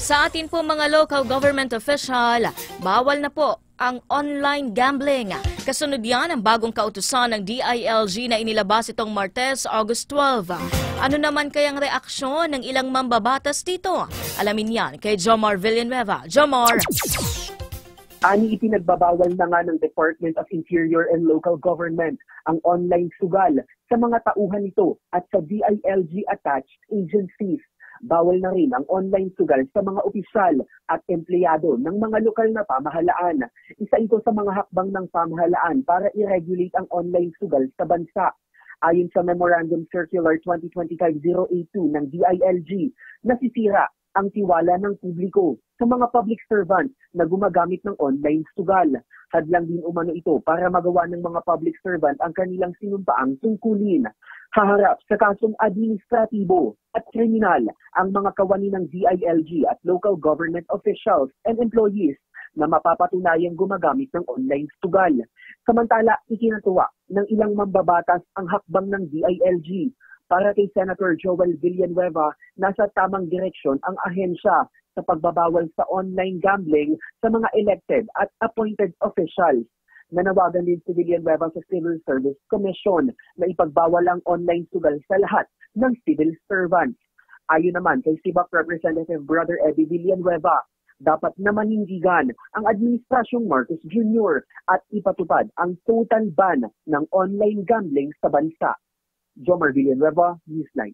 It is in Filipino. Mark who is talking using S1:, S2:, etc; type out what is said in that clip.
S1: Sa atin po mga local government official, bawal na po ang online gambling. Kasunod yan ang bagong kautusan ng DILG na inilabas itong Martes, August 12. Ano naman kayang reaksyon ng ilang mambabatas dito? Alamin yan kay Jomar Villanueva. Jomar!
S2: Ani ipinagbabawal na nga ng Department of Interior and Local Government ang online sugal sa mga tauhan nito at sa DILG attached agencies. Bawal na rin ang online sugal sa mga opisyal at empleyado ng mga lokal na pamahalaan. Isa ito sa mga hakbang ng pamahalaan para i-regulate ang online sugal sa bansa. Ayon sa Memorandum Circular 2025-082 ng DILG, nasisira ang tiwala ng publiko sa mga public servants na gumagamit ng online sugal. Hadlang din umano ito para magawa ng mga public servant ang kanilang sinumpaang tungkulin. Haharap sa kasong administratibo at kriminal ang mga kawani ng DILG at local government officials and employees na mapapatunayang gumagamit ng online sugal. Samantala, ikinatuwa ng ilang mambabatas ang hakbang ng DILG. Para kay Senator Joel Villanueva, nasa tamang direksyon ang ahensya sa pagbabawal sa online gambling sa mga elected at appointed officials. Nanawagan din si Villanueva sa Civil Service Commission na ipagbawal ang online sugal sa lahat ng civil servants. Ayon naman kay CIVAC Representative Brother Eddie Villanueva, dapat na manindigan ang Administrasyong Marcos Jr. at ipatupad ang total ban ng online gambling sa bansa. Jomar Villanueva, Newsline.